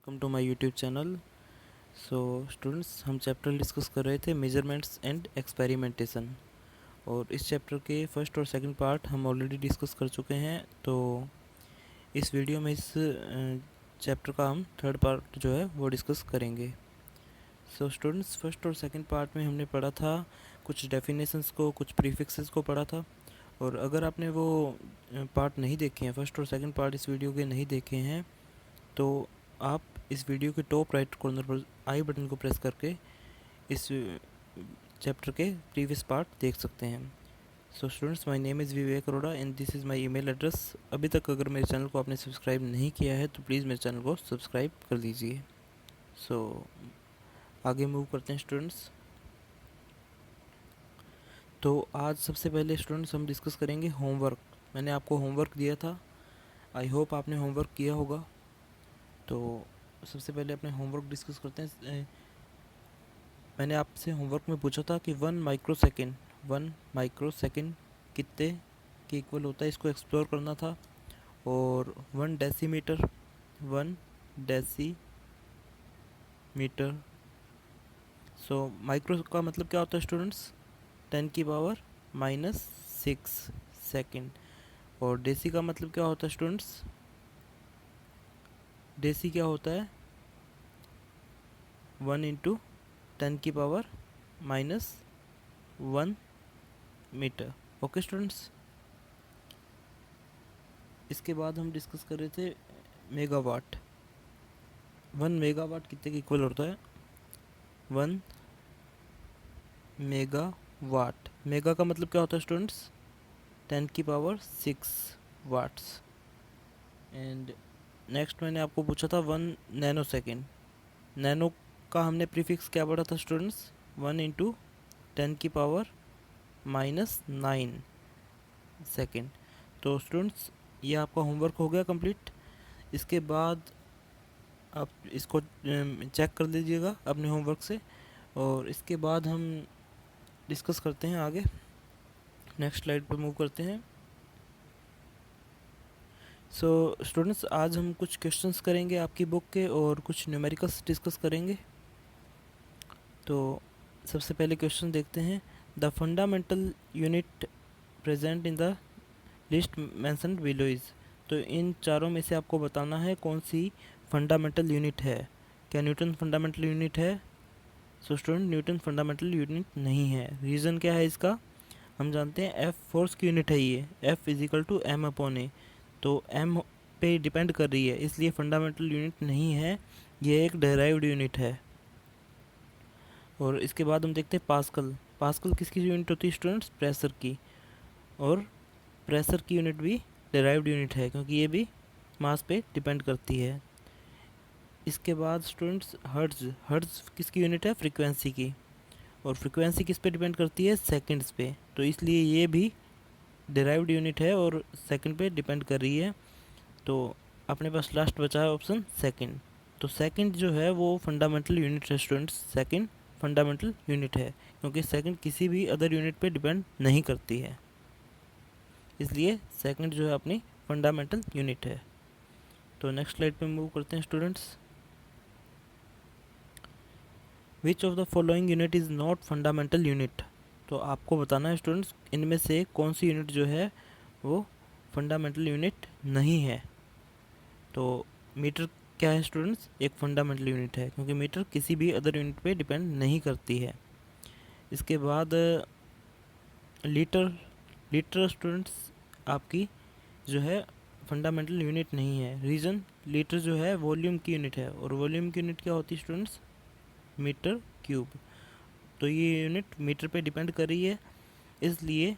Welcome to my YouTube channel. So students, हम chapter discuss कर रहे थे मेजरमेंट्स एंड एक्सपेरिमेंटेशन, और इस चैप्टर के फर्स्ट और सेकंड पार्ट हम ऑलरेडी डिस्कस कर चुके हैं। तो इस वीडियो में इस चैप्टर का हम थर्ड पार्ट जो है वो डिस्कस करेंगे। सो स्टूडेंट्स, फर्स्ट और सेकंड पार्ट में हमने पढ़ा था कुछ डेफिनेशंस को, कुछ प्रीफिक्सेस को पढ़ा था। और अगर आपने वो पार्ट नहीं देखे हैं, फर्स्ट और सेकंड पार्ट इस वीडियो के नहीं देखे हैं, तो आप इस वीडियो के टॉप राइट कॉर्नर पर आई बटन को प्रेस करके इस चैप्टर के प्रीवियस पार्ट देख सकते हैं। So students, my name is Vivek Arora and this is my email address. अभी तक अगर मेरे चैनल को आपने सब्सक्राइब नहीं किया है तो प्लीज़ मेरे चैनल को सब्सक्राइब कर लीजिए। सो आगे मूव करते हैं स्टूडेंट्स। तो आज सबसे पहले स्टूडेंट्स हम डिस्कस करेंगे होमवर्क। मैंने आपको होमवर्क दिया था, आई होप आपने होमवर्क किया होगा। तो सबसे पहले अपने होमवर्क डिस्कस करते हैं। मैंने आपसे होमवर्क में पूछा था कि 1 माइक्रो सेकेंड कितने के इक्वल होता है, इसको एक्सप्लोर करना था। और 1 डेसीमीटर सो माइक्रो का मतलब क्या होता है स्टूडेंट्स? 10⁻⁻6 सेकेंड। और डेसी का मतलब क्या होता है स्टूडेंट्स? डेसी क्या होता है? 1 × 10⁻⁻1 मीटर। ओके स्टूडेंट्स, इसके बाद हम डिस्कस कर रहे थे मेगावाट। 1 मेगावाट कितने के इक्वल होता है? 1 मेगावाट, मेगा का मतलब क्या होता है स्टूडेंट्स? 10⁻6 वाट्स। एंड नेक्स्ट मैंने आपको पूछा था 1 नैनो सेकेंड। नैनो का हमने प्रीफिक्स क्या पढ़ा था स्टूडेंट्स? 1 × 10⁻⁹ सेकेंड। तो स्टूडेंट्स, ये आपका होमवर्क हो गया कंप्लीट। इसके बाद आप इसको चेक कर लीजिएगा अपने होमवर्क से, और इसके बाद हम डिस्कस करते हैं आगे। नेक्स्ट स्लाइड पर मूव करते हैं। सो स्टूडेंट्स, आज हम कुछ क्वेश्चंस करेंगे आपकी बुक के, और कुछ न्यूमेरिकल्स डिस्कस करेंगे। तो सबसे पहले क्वेश्चन देखते हैं। The fundamental unit present in the list mentioned below is. तो इन चारों में से आपको बताना है कौन सी फंडामेंटल यूनिट है। क्या न्यूटन फंडामेंटल यूनिट है? So student, Newton fundamental unit नहीं है। रीज़न क्या है इसका? हम जानते हैं एफ फोर्स की यूनिट है ये, F is equal to M upon A. तो एम पे डिपेंड कर रही है, इसलिए फंडामेंटल यूनिट नहीं है, ये एक डेराइव्ड यूनिट है। और इसके बाद हम देखते हैं पास्कल। पास्कल किसकी यूनिट होती है स्टूडेंट्स? प्रेशर की। और प्रेशर की यूनिट भी डेराइव्ड यूनिट है, क्योंकि ये भी मास पे डिपेंड करती है। इसके बाद स्टूडेंट्स हर्ट्ज। हर्ट्ज किसकी यूनिट है? फ्रीक्वेंसी की। और फ्रीक्वेंसी किस पे डिपेंड करती है? सेकंड्स पे। तो इसलिए ये भी डेराइव्ड यूनिट है और सेकंड पे डिपेंड कर रही है। तो अपने पास लास्ट बचा है ऑप्शन सेकंड। तो सेकंड जो है वो फंडामेंटल यूनिट है स्टूडेंट्स, सेकंड फंडामेंटल यूनिट है, क्योंकि सेकंड किसी भी अदर यूनिट पे डिपेंड नहीं करती है, इसलिए सेकंड जो है अपनी फंडामेंटल यूनिट है। तो नेक्स्ट स्लाइड पे मूव करते हैं students. Which of the following unit is not fundamental unit. तो आपको बताना है स्टूडेंट्स इनमें से कौन सी यूनिट जो है वो फंडामेंटल यूनिट नहीं है। तो मीटर क्या है स्टूडेंट्स? एक फंडामेंटल यूनिट है, क्योंकि मीटर किसी भी अदर यूनिट पे डिपेंड नहीं करती है। इसके बाद लीटर। लीटर स्टूडेंट्स आपकी जो है फंडामेंटल यूनिट नहीं है। रीज़न, लीटर जो है वॉल्यूम की यूनिट है, और वॉल्यूम की यूनिट क्या होती है स्टूडेंट्स? Metre cube. तो ये यूनिट मीटर पे डिपेंड कर रही है, इसलिए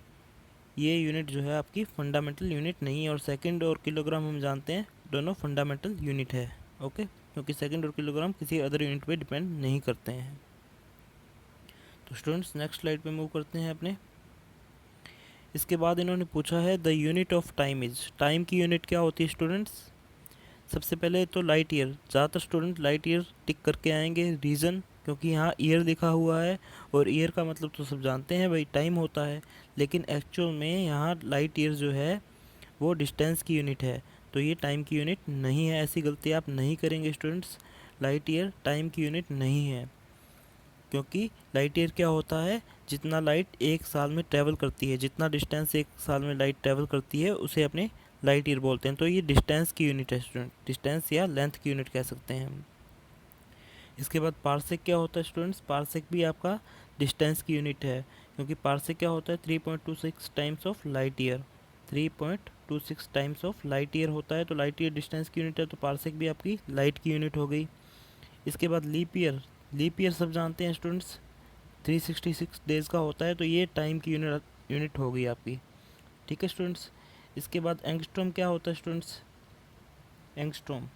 ये यूनिट जो है आपकी फंडामेंटल यूनिट नहीं है। और सेकंड और किलोग्राम हम जानते हैं दोनों फंडामेंटल यूनिट है। ओके, क्योंकि सेकंड और किलोग्राम किसी अदर यूनिट पे डिपेंड नहीं करते हैं। तो स्टूडेंट्स, नेक्स्ट स्लाइड पे मूव करते हैं अपने। इसके बाद इन्होंने पूछा है the unit of time is. Time की यूनिट क्या होती है स्टूडेंट्स? सबसे पहले तो लाइट ईयर। ज़्यादातर स्टूडेंट लाइट ईयर टिक करके आएंगे। रीज़न, क्योंकि यहाँ ईयर लिखा हुआ है, और ईयर का मतलब तो सब जानते हैं भाई टाइम होता है, लेकिन एक्चुअल में यहाँ लाइट ईयर जो है वो डिस्टेंस की यूनिट है, तो ये टाइम की यूनिट नहीं है। ऐसी गलती आप नहीं करेंगे स्टूडेंट्स। लाइट ईयर टाइम की यूनिट नहीं है, क्योंकि लाइट ईयर क्या होता है, जितना लाइट एक साल में ट्रैवल करती है, जितना डिस्टेंस एक साल में लाइट ट्रैवल करती है उसे अपने लाइट ईयर बोलते हैं। तो ये डिस्टेंस की यूनिट है स्टूडेंट, डिस्टेंस या लेंथ की यूनिट कह सकते हैं हम। इसके बाद पार्सेक क्या होता है स्टूडेंट्स, पार्सेक भी आपका डिस्टेंस की यूनिट है, क्योंकि पार्सेक क्या होता है 3.26 times of light year, 3.26 times of light year होता है। तो लाइट ईयर डिस्टेंस की यूनिट है, तो पार्सेक भी आपकी लाइट की यूनिट हो गई। इसके बाद लीप ईयर, लीप ईयर सब जानते हैं स्टूडेंट्स, 366 डेज़ का होता है, तो ये टाइम की यूनिट हो गई आपकी। ठीक है स्टूडेंट्स। इसके बाद एंगस्ट्रॉम क्या होता है स्टूडेंट्स, एंगस्ट्रॉम,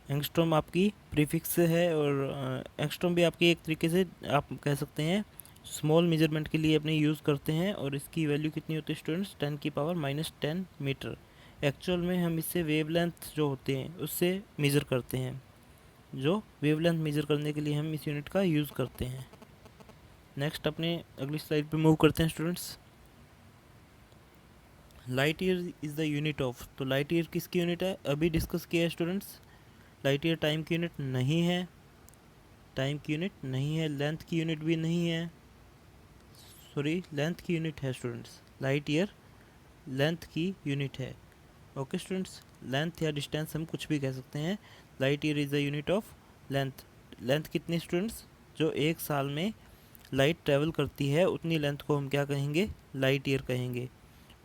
एंगस्ट्रॉम आपकी प्रीफिक्स है, और एंगस्ट्रॉम भी आपकी एक तरीके से आप कह सकते हैं स्मॉल मेजरमेंट के लिए अपने यूज़ करते हैं, और इसकी वैल्यू कितनी होती है स्टूडेंट्स, 10⁻⁻10 मीटर। एक्चुअल में हम इससे वेवलेंथ जो होते हैं उससे मेज़र करते हैं, जो वेवलेंथ मेज़र करने के लिए हम इस यूनिट का यूज़ करते हैं। नेक्स्ट अपने अगली स्लाइड पे मूव करते हैं students. Light year is the unit of, तो लाइट ईयर किसकी यूनिट है, अभी डिस्कस किया है स्टूडेंट्स। लाइट ईयर टाइम की यूनिट नहीं है, टाइम की यूनिट नहीं है, लेंथ की यूनिट भी नहीं है, सॉरी लेंथ की यूनिट है स्टूडेंट्स, लाइट ईयर लेंथ की यूनिट है। ओके स्टूडेंट्स, लेंथ या डिस्टेंस हम कुछ भी कह सकते हैं। Light year is the unit of length. Length कितनी स्टूडेंट्स, जो एक साल में लाइट ट्रैवल करती है उतनी लेंथ को हम क्या कहेंगे, लाइट ईयर कहेंगे।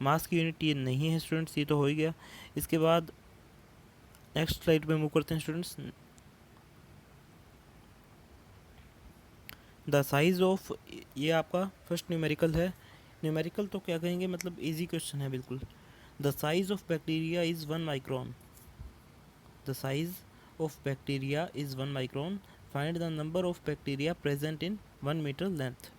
मास की यूनिट ये नहीं है स्टूडेंट्स, ये तो हो ही गया। इसके बाद नेक्स्ट स्लाइड पे मूव करते हैं स्टूडेंट्स। द साइज ऑफ, ये आपका फर्स्ट न्यूमेरिकल है। न्यूमेरिकल तो क्या कहेंगे, मतलब इजी क्वेश्चन है बिल्कुल। The size of bacteria is 1 micron, the size of bacteria is 1 micron, find the number of bacteria present in 1 metre length.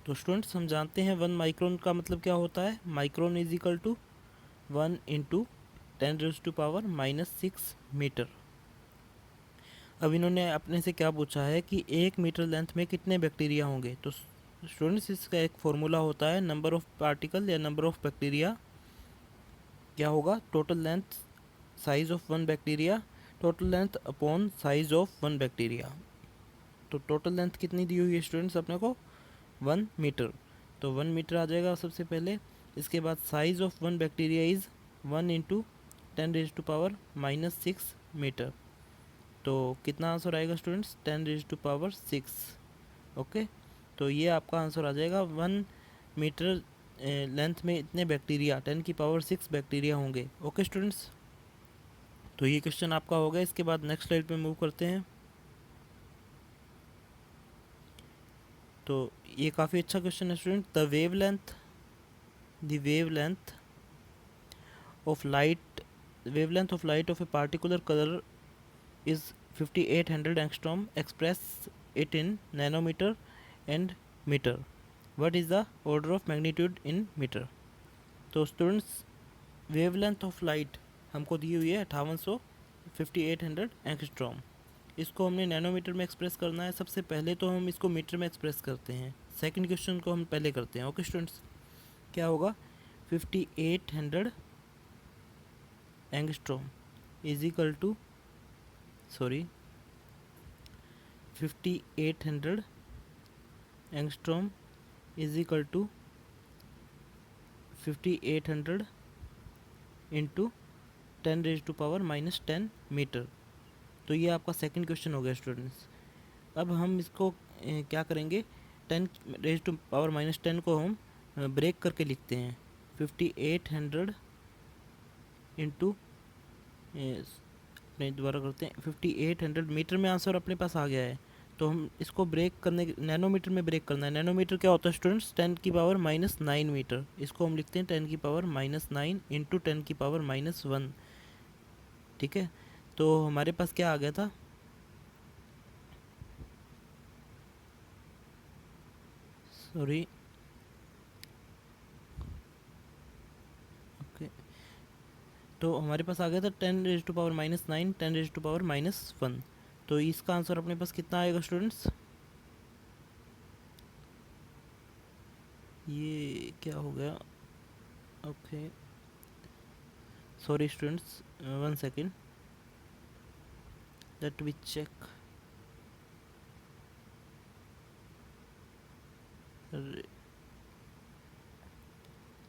तो स्टूडेंट्स हम जानते हैं 1 माइक्रोन का मतलब क्या होता है, micron is equal to 1 into 10⁻⁻6 metre. अब इन्होंने अपने से क्या पूछा है कि 1 मीटर लेंथ में कितने बैक्टीरिया होंगे। तो स्टूडेंट्स इसका एक फॉर्मूला होता है, नंबर ऑफ पार्टिकल या नंबर ऑफ बैक्टीरिया क्या होगा, total length size of one bacteria, total length upon size of one bacteria. तो टोटल लेंथ कितनी दी हुई है स्टूडेंट्स अपने को, 1 मीटर, तो 1 मीटर आ जाएगा सबसे पहले। इसके बाद size of one bacteria is 1 into 10⁻⁻6 metre. तो कितना आंसर आएगा स्टूडेंट्स, 10⁻6। ओके, तो ये आपका आंसर आ जाएगा, 1 मीटर लेंथ में इतने बैक्टीरिया 10⁻6 बैक्टीरिया होंगे। ओके स्टूडेंट्स, तो ये क्वेश्चन आपका हो गया। इसके बाद नेक्स्ट स्लाइड पे मूव करते हैं। तो ये काफ़ी अच्छा क्वेश्चन है student. The wavelength of light, wavelength of light of a particular color is 5800 angstrom, express it in nanometer and meter, what is the order of magnitude in meter। तो students wavelength of light हमको दी हुई है 5800 angstrom, इसको हमने nanometre में express करना है। सबसे पहले तो हम इसको मीटर में एक्सप्रेस करते हैं, सेकंड क्वेश्चन को हम पहले करते हैं। ओके स्टूडेंट्स, क्या होगा, 5800 angstrom is equal to, sorry 5800 angstrom is equal to 5800 into 10⁻⁻10 metre. तो ये आपका सेकंड क्वेश्चन हो गया स्टूडेंट्स। अब हम इसको क्या करेंगे, 10⁻⁻10 को हम ब्रेक करके लिखते हैं, 5800 इंटू, नहीं दोबारा करते हैं, 5800 मीटर में आंसर अपने पास आ गया है। तो हम इसको ब्रेक करने, नैनोमीटर में ब्रेक करना है। नैनोमीटर क्या होता है स्टूडेंट्स, 10⁻⁻9 मीटर, इसको हम लिखते हैं 10⁻⁻9 इंटू 10⁻⁻1। ठीक है, तो हमारे पास क्या आ गया था, सॉरी ओके, तो हमारे पास आ गया था 10⁻⁻9 10⁻⁻1। तो इसका आंसर अपने पास कितना आएगा स्टूडेंट्स, ये क्या हो गया, okay sorry students, 1 second, that we check.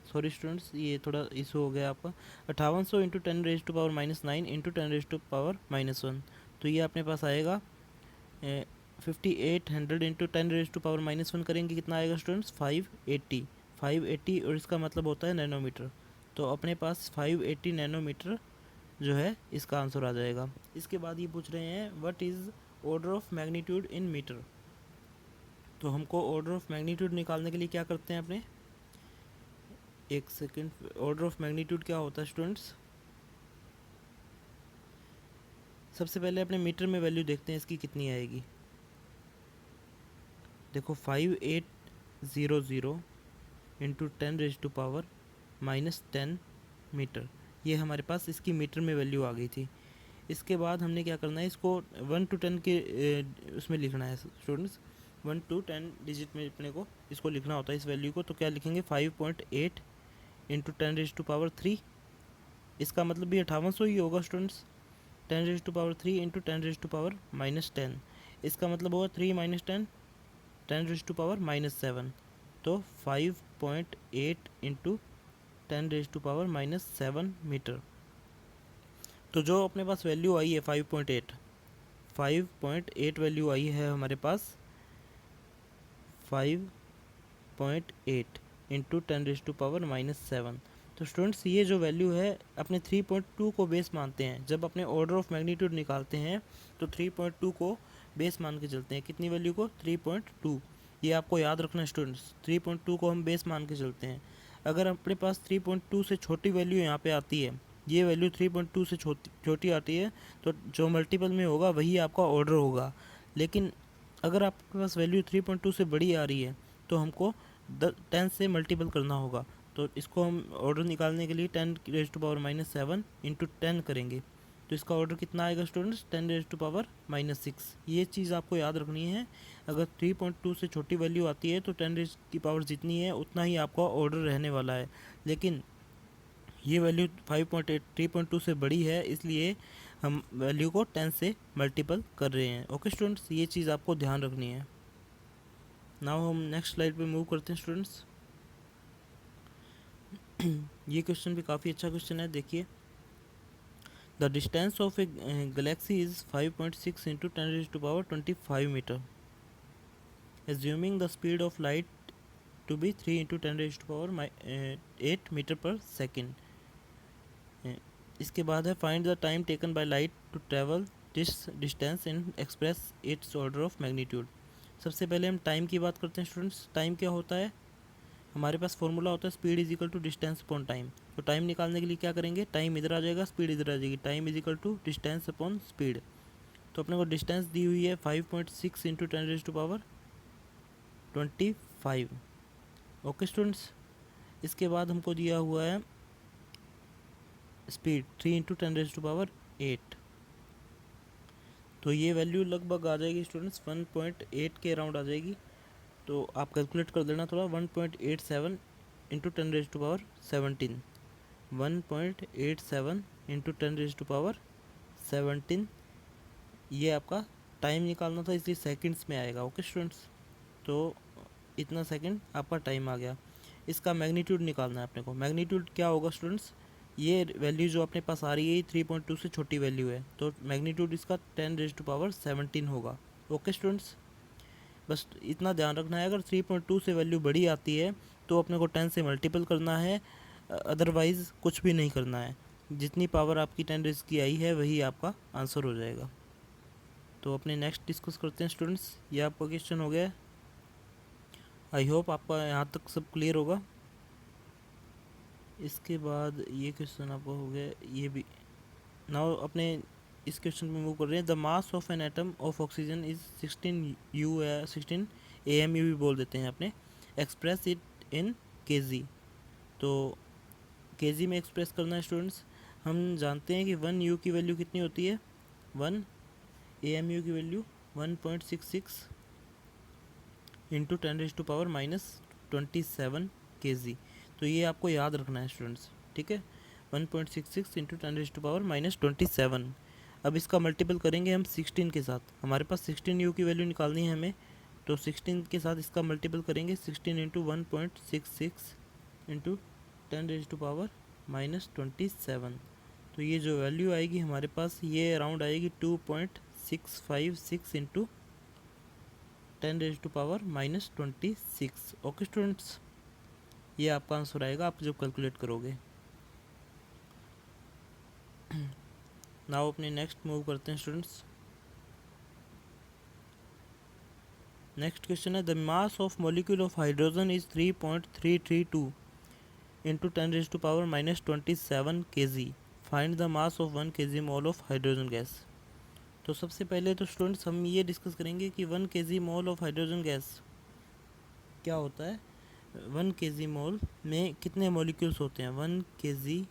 Sorry students, ये थोड़ा इशू हो गया आपका। 5800 इंटू 10⁻⁹ इंटू 10⁻⁻1, तो ये अपने पास आएगा 5800 इंटू 10⁻⁻1 करेंगे, कितना आएगा स्टूडेंट्स? 580। 580 और इसका मतलब होता है नैनोमीटर, तो अपने पास 580 नैनोमीटर जो है इसका आंसर आ जाएगा। इसके बाद ये पूछ रहे हैं what is order of magnitude in metre. तो हमको ऑर्डर ऑफ मैग्नीट्यूड निकालने के लिए क्या करते हैं अपने, एक सेकेंड, ऑर्डर ऑफ मैग्नीट्यूड क्या होता है स्टूडेंट्स? सबसे पहले अपने मीटर में वैल्यू देखते हैं इसकी कितनी आएगी। देखो 5800 इंटू 10⁻⁻10 मीटर, ये हमारे पास इसकी मीटर में वैल्यू आ गई थी। इसके बाद हमने क्या करना है, इसको 1 to 10 के उसमें लिखना है स्टूडेंट्स। 1 to 10 डिजिट में अपने को इसको लिखना होता है इस वैल्यू को। तो क्या लिखेंगे, 5.8 इंटू 10⁻³ इसका मतलब भी 5800 ही होगा स्टूडेंट्स। 10⁻³ इंटू 10⁻⁻10 इसका मतलब होगा 3 - 10 10⁻⁻7, तो 5.8 इंटू 10⁻⁻7 मीटर। तो जो अपने पास वैल्यू आई है 5.8 वैल्यू आई है हमारे पास 5.8 इंटू 10⁻⁻7। तो स्टूडेंट्स ये जो वैल्यू है अपने 3.2 को बेस मानते हैं। जब अपने ऑर्डर ऑफ मैग्नीट्यूड निकालते हैं तो 3.2 को बेस मान के चलते हैं। कितनी वैल्यू को? 3.2। ये आपको याद रखना है स्टूडेंट्स, 3.2 को हम बेस मान के चलते हैं। अगर अपने पास 3.2 से छोटी वैल्यू यहाँ पे आती है, ये वैल्यू 3.2 से छोटी आती है, तो जो मल्टीपल में होगा वही आपका ऑर्डर होगा। लेकिन अगर आपके पास वैल्यू 3.2 से बड़ी आ रही है तो हमको 10 से मल्टीपल करना होगा। तो इसको हम ऑर्डर निकालने के लिए 10⁻⁻7 इंटू 10 करेंगे, तो इसका ऑर्डर कितना आएगा स्टूडेंट्स? 10⁻⁻6। ये चीज़ आपको याद रखनी है। अगर 3.2 से छोटी वैल्यू आती है तो 10 जितनी है उतना ही आपका ऑर्डर रहने वाला है। लेकिन ये वैल्यू 5.8 3.2 से बड़ी है, इसलिए हम वैल्यू को 10 से मल्टीपल कर रहे हैं। ओके स्टूडेंट्स, ये चीज़ आपको ध्यान रखनी है। नाउ हम नेक्स्ट स्लाइड पे मूव करते हैं स्टूडेंट्स। ये क्वेश्चन भी काफ़ी अच्छा क्वेश्चन है, देखिए। The distance of a galaxy is 5.6 into 10⁻25 metre, assuming the speed of light to be 3 into 10⁻8 metre per second. इसके बाद है find the time taken by light to travel this distance and express its order of magnitude. सबसे पहले हम time की बात करते हैं स्टूडेंट्स। टाइम क्या होता है? हमारे पास फॉर्मूला होता है speed is equal to distance upon time. तो टाइम निकालने के लिए क्या करेंगे, टाइम इधर आ जाएगा, स्पीड इधर आ जाएगी। Time is equal to distance upon speed. तो अपने को डिस्टेंस दी हुई है 5.6 इंटू 10⁻25। ओके स्टूडेंट्स, इसके बाद हमको दिया हुआ है स्पीड 3 इंटू 10⁻8। तो ये वैल्यू लगभग आ जाएगी स्टूडेंट्स 1.8 के अराउंड आ जाएगी। तो आप कैलकुलेट कर देना थोड़ा, 1.87 इंटू 10⁻17। 1.87 इंटू 10⁻17 ये आपका टाइम निकालना था, इसलिए सेकंड्स में आएगा। ओके स्टूडेंट्स, तो इतना सेकंड आपका टाइम आ गया। इसका मैग्नीट्यूड निकालना है अपने को। मैग्नीट्यूड क्या होगा स्टूडेंट्स? ये वैल्यू जो अपने पास आ रही है 3.2 से छोटी वैल्यू है, तो मैग्नीट्यूड इसका 10⁻17 होगा। ओके स्टूडेंट्स, बस इतना ध्यान रखना है, अगर 3.2 से वैल्यू बड़ी आती है तो अपने को 10 से मल्टीपल करना है, अदरवाइज़ कुछ भी नहीं करना है। जितनी पावर आपकी 10 रेज़ की आई है वही आपका आंसर हो जाएगा। तो अपने नेक्स्ट डिस्कस करते हैं स्टूडेंट्स। ये आपका क्वेश्चन हो गया है। आई होप आपका यहाँ तक सब क्लियर होगा। इसके बाद ये क्वेश्चन आपका हो गया, ये भी। नाउ अपने इस क्वेश्चन में मूव कर रहे हैं। The mass of an atom of oxygen is 16 AMU भी बोल देते हैं अपने। Express it in kg। तो kg में एक्सप्रेस करना है स्टूडेंट्स। हम जानते हैं कि 1 U की वैल्यू कितनी होती है, 1 AMU की वैल्यू 1.66 इंटू 10⁻⁻27 kg। तो ये आपको याद रखना है स्टूडेंट्स, ठीक है। 1.66 इंटू 10⁻⁻27। अब इसका मल्टीपल करेंगे हम 16 के साथ, हमारे पास 16 यू की वैल्यू निकालनी है हमें, तो 16 के साथ इसका मल्टीपल करेंगे 16 इंटू 1.66 इंटू 10⁻⁻27। तो ये जो वैल्यू आएगी हमारे पास ये अराउंड आएगी 2.656 इंटू 10⁻⁻26। ओके स्टूडेंट्स, ये आपका आंसर आएगा आप जब कैलकुलेट करोगे। नाउ अपने नेक्स्ट मूव करते हैं स्टूडेंट्स। नेक्स्ट क्वेश्चन है the mass of molecule of hydrogen is 3.332 into 10⁻⁻27 kg। Find the mass of 1 kg mole of hydrogen gas. तो सबसे पहले तो स्टूडेंट्स हम ये डिस्कस करेंगे कि 1 kg mole of hydrogen gas क्या होता है। 1 kg मोल में कितने मॉलिक्यूल्स होते हैं। 1 kg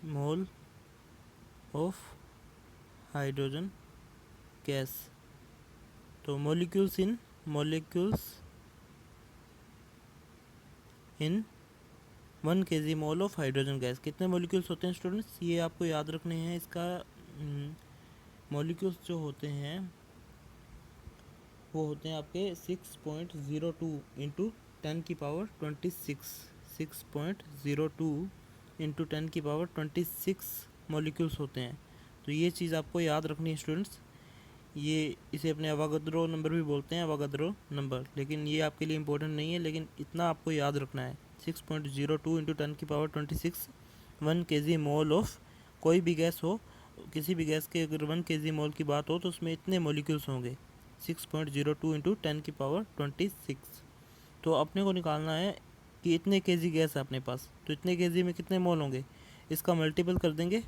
mole of hydrogen gas, तो molecules in 1 kg mole of hydrogen gas कितने मॉलिक्यूल्स होते हैं स्टूडेंट्स, ये आपको याद रखने हैं। इसका मॉलिक्यूल्स जो होते हैं वो होते हैं आपके 6.02 इंटू 10⁻26 6.02 इंटू 10⁻26 मॉलिक्यूल्स होते हैं। तो ये चीज़ आपको याद रखनी है स्टूडेंट्स। ये इसे अपने अवागद्रो नंबर भी बोलते हैं, अवागद्रो नंबर, लेकिन ये आपके लिए इम्पोर्टेंट नहीं है, लेकिन इतना आपको याद रखना है 6.02 इंटू 10⁻26 1 kg मोल ऑफ कोई भी गैस हो, किसी भी गैस के अगर 1 kg मोल की बात हो तो उसमें इतने मॉलिक्यूल्स होंगे 6.02 इंटू 10⁻26। तो अपने को निकालना है कि इतने kg गैस है अपने पास, तो इतने kg में कितने मोल होंगे, इसका मल्टीपल कर देंगे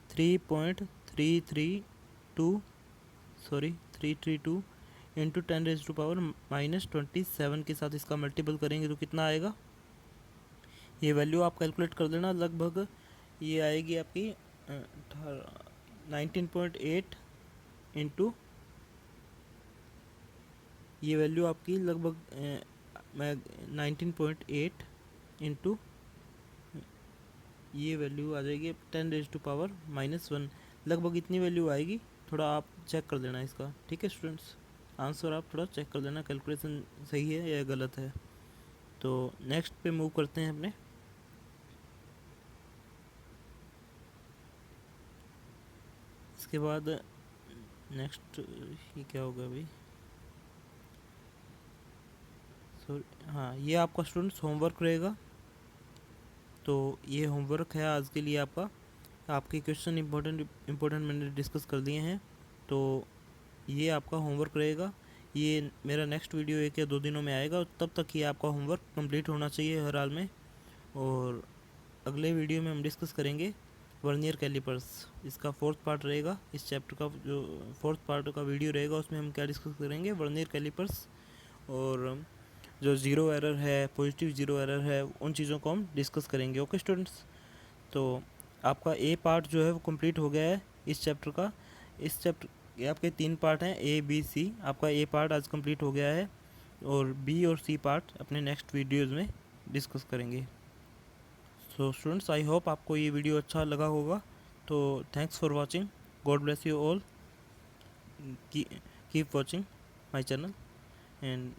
332 इंटू 10⁻⁻27 के साथ इसका मल्टीपल करेंगे तो कितना आएगा। ये वैल्यू आप कैलकुलेट कर देना, लगभग ये आएगी आपकी 19.8 इंटू, ये वैल्यू आपकी लगभग 19.8 इंटू ये वैल्यू आ जाएगी 10⁻⁻1, लगभग इतनी वैल्यू आएगी। थोड़ा आप चेक कर देना इसका, ठीक है स्टूडेंट्स, आंसर आप थोड़ा चेक कर देना कैलकुलेशन सही है या गलत है। तो नेक्स्ट पे मूव करते हैं अपने। इसके बाद नेक्स्ट ये क्या होगा अभी, सॉरी हाँ, ये आपका स्टूडेंट्स होमवर्क रहेगा। तो ये होमवर्क है आज के लिए आपका, आपके क्वेश्चन इम्पोर्टेंट मैंने डिस्कस कर दिए हैं, तो ये आपका होमवर्क रहेगा। ये मेरा नेक्स्ट वीडियो 1 या 2 दिनों में आएगा, तब तक ये आपका होमवर्क कंप्लीट होना चाहिए हर हाल में। और अगले वीडियो में हम डिस्कस करेंगे वर्नियर कैलिपर्स, इसका 4th पार्ट रहेगा। इस चैप्टर का जो 4th पार्ट का वीडियो रहेगा उसमें हम क्या डिस्कस करेंगे, वर्नियर कैलिपर्स, और जो ज़ीरो एरर है, पॉजिटिव ज़ीरो एरर है, उन चीज़ों को हम डिस्कस करेंगे। ओके स्टूडेंट्स, तो आपका ए पार्ट जो है वो कंप्लीट हो गया है इस चैप्टर का। इस चैप्टर ये आपके 3 पार्ट हैं, ए बी सी, आपका ए पार्ट आज कंप्लीट हो गया है, और बी और सी पार्ट अपने नेक्स्ट वीडियोज़ में डिस्कस करेंगे। सो स्टूडेंट्स, आई होप आपको ये वीडियो अच्छा लगा होगा। तो thanks for watching, God bless you all, keep watching my channel, and